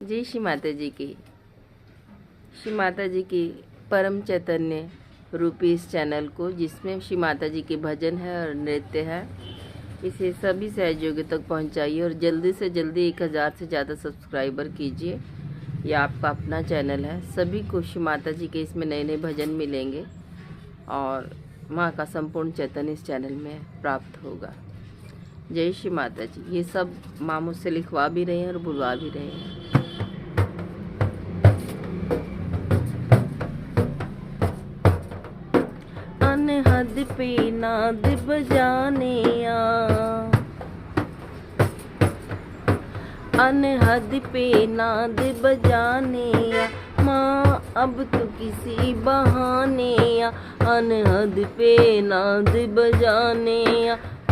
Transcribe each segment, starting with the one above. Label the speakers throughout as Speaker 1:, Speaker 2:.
Speaker 1: जय श्री माता जी की। श्री माता जी की परम चैतन्य रूपी इस चैनल को, जिसमें श्री माता जी के भजन है और नृत्य है, इसे सभी सहयोगियों तक पहुंचाइए और जल्दी से जल्दी 1000 से ज़्यादा सब्सक्राइबर कीजिए। यह आपका अपना चैनल है। सभी को श्री माता जी के इसमें नए नए भजन मिलेंगे और माँ का संपूर्ण चैतन्य इस चैनल में प्राप्त होगा। जय श्री माता जी। ये सब माँ मुझसे लिखवा भी रहे हैं और बुलवा भी रहे हैं। अनहद पे नाद बजाने अनहद पे नाद बजाने माँ अब तो किसी बहाने अनहद पे नाद बजाने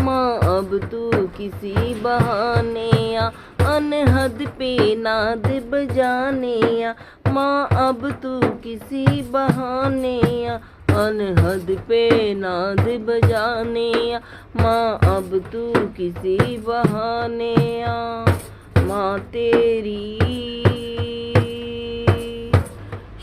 Speaker 1: माँ अब तो किसी बहाने अनहद पे नाद बजाने माँ अब तो किसी बहाने अनहद पे नाद बजाने माँ अब तू किसी बहाने माँ तेरी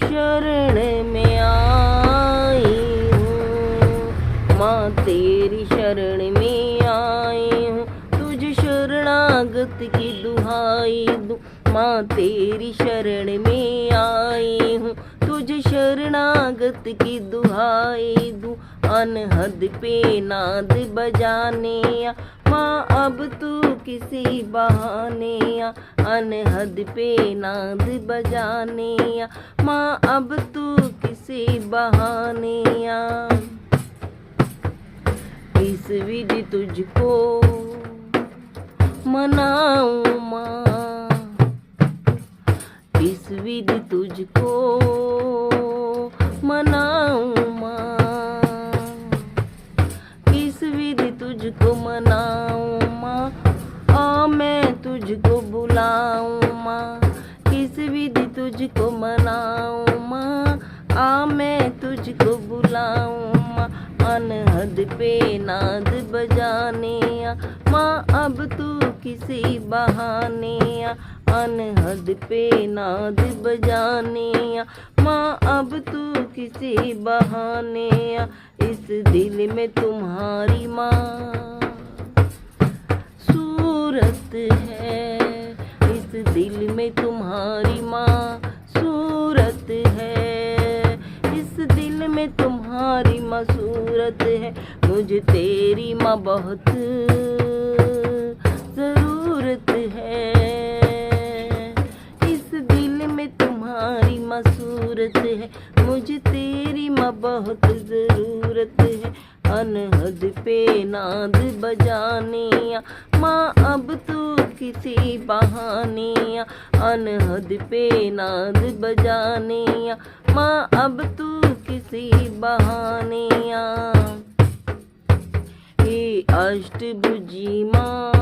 Speaker 1: शरण में आई हूँ, माँ तेरी शरण में आई हूँ, तुझ शरणागत की दुहाई दूँ। माँ तेरी शरण में आई हूँ, तुझ शरणागत की दुहाई दूँ। अनहद पे नाद बजाने माँ अब तू किसी बहाने अनहद पे नाद बजाने माँ अब तू किसी बहाने इस विधि तुझको मनाऊं माँ, इस विधि तुझको मनाऊं माँ, किस विधि तुझको मनाऊं माँ, आ मैं तुझको बुलाऊं माँ, किस विधि तुझको मनाऊं माँ, आ मैं तुझको बुलाऊं माँ। अनहद पे नाद बजाने माँ अब तू किसी बहाने अनहद पे नाद बजाने माँ अब तू किसी बहाने इस दिल में तुम्हारी माँ सूरत है, इस दिल में तुम्हारी माँ सूरत है, इस दिल में तुम्हारी माँ सूरत है। मुझे तेरी माँ बहुत ज़रूरत है, इस दिल में तुम्हारी माँ सूरत है, मुझे तेरी माँ बहुत ज़रूरत है। अनहद पे नाद बजाने माँ अब तू किसी बहाने अनहद पे नाद बजाने माँ अब तू किसी बहाने हे अष्टभुजी माँ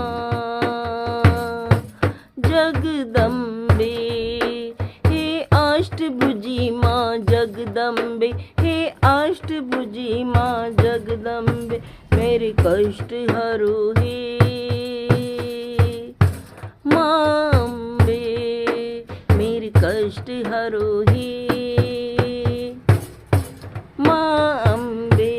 Speaker 1: जगदम्बे, हे अष्टभुजी माँ जगदम्बे, हे अष्टभुजी माँ जगदम्बे, मेरे कष्ट हरो हे माँ अम्बे, मेरे कष्ट हरो हे माँ अम्बे,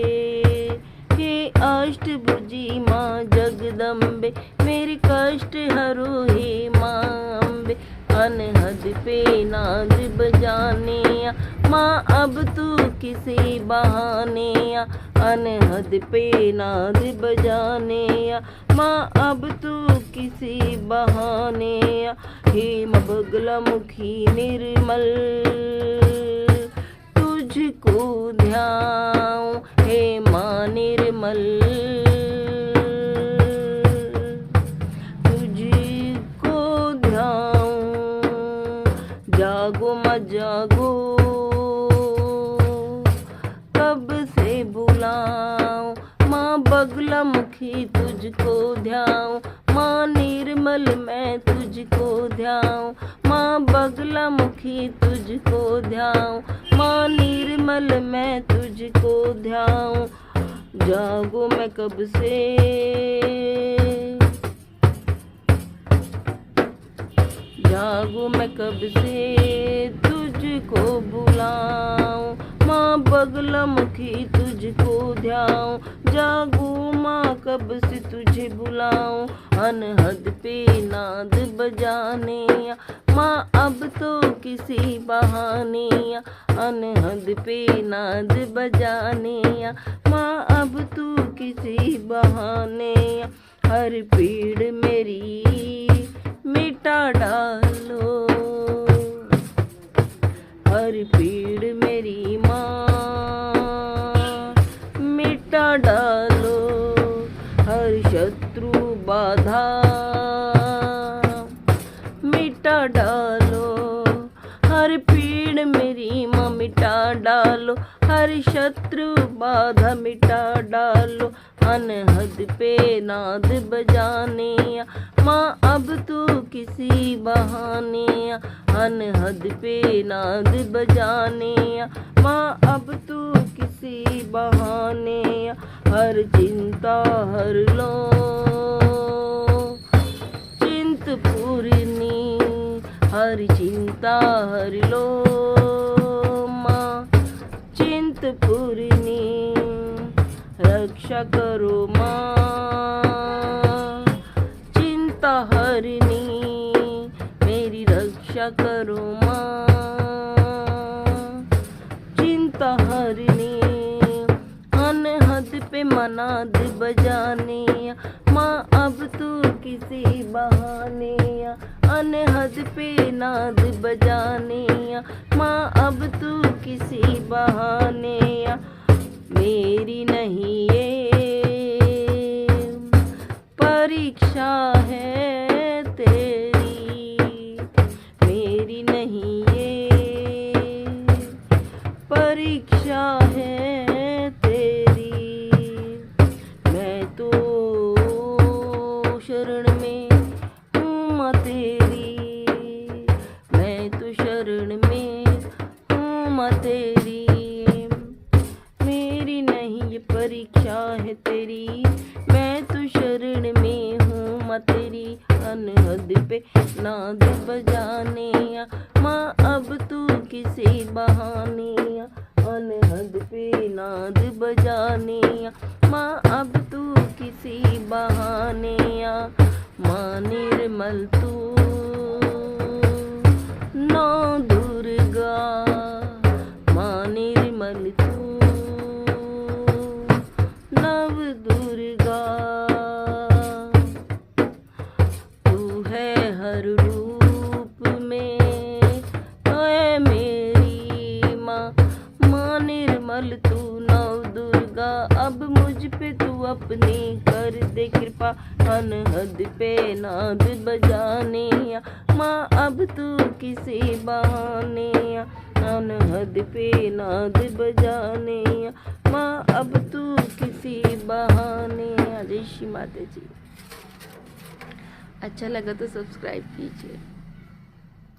Speaker 1: हे अष्टभुजी माँ जगदम्बे, मेरे कष्ट हरो हे माँ अम्बे। अनहद पे नाद बजाने माँ अब तू किसी बहाने अनहद पे नाद बजाने माँ अब तू किसी बहाने हे बगला मुखी निर्मल तुझको ध्याऊं, हे माँ निर्मल तुझको ध्याऊं। जागो माँ जागो कब से बुलाऊं, माँ बगला मुखी तुझको ध्याऊं, माँ निर्मल मैं तुझको ध्याऊं, माँ बगला मुखी तुझको ध्याऊं, माँ निर्मल मैं तुझको ध्याऊं। जागो मैं कब से जागूं मैं कब से तुझको बुलाऊं, माँ बगला मुखी तुझको ध्याऊं। जागूं माँ कब से तुझे बुलाऊं, अनहद पे नाद बजाने माँ अब तो किसी बहाने। अनहद पे नाद बजाने माँ अब तो किसी बहाने। हर पीड़ मेरी मिटा डालो, हर पीड़ मेरी माँ मिटा डालो। हर शत्रु बाधा मिटा डालो, हर पीड़ मेरी माँ मिटा डालो। हर शत्रु बाधा मिटा डालो। अनहद पे नाद बजाने माँ अब तो किसी बहाने। अनहद पे नाद बजाने माँ अब तो किसी बहाने। हर चिंता हर लो चिंतपूर्णी, हर चिंता हर लो माँ चिंतपूर्णी। रक्षा करो माँ चिंता हरनी, मेरी रक्षा करो माँ चिंता हरनी। अनहद पे मनाद बजाने माँ अब तो किसी बहाने। अनहद पे नाद बजाने माँ अब तो किसी बहाने। मेरी नहीं ये परीक्षा है तेरी, मेरी नहीं ये परीक्षा है तेरी। मैं तो शरण में हूँ माँ तेरी, मैं तो शरण में हूँ माँ तेरी। मेरी नहीं ये परीक्षा है तेरी, मैं तो शरण में हूँ माँ तेरी। अनहद पे नाद बजाने माँ अब तो किसी बहाने। अनहद पे नाद बजाने माँ अब तो किसी बहाने। माँ निर्मल तू नौ दुर्गा, माँ निर्मल तू नव दुर्गा। तू है हर रूप में है मेरी माँ, माँ निर्मल तू नव दुर्गा। अब मुझ पे तू अपनी कर दे कृपा। अनहद पे नाद बजाने माँ अब तू किसी बहाने। अनहद पे नाद बजाने माँ अब तू किसी बहाने। जय श्री माता जी। अच्छा लगा तो सब्सक्राइब कीजिए।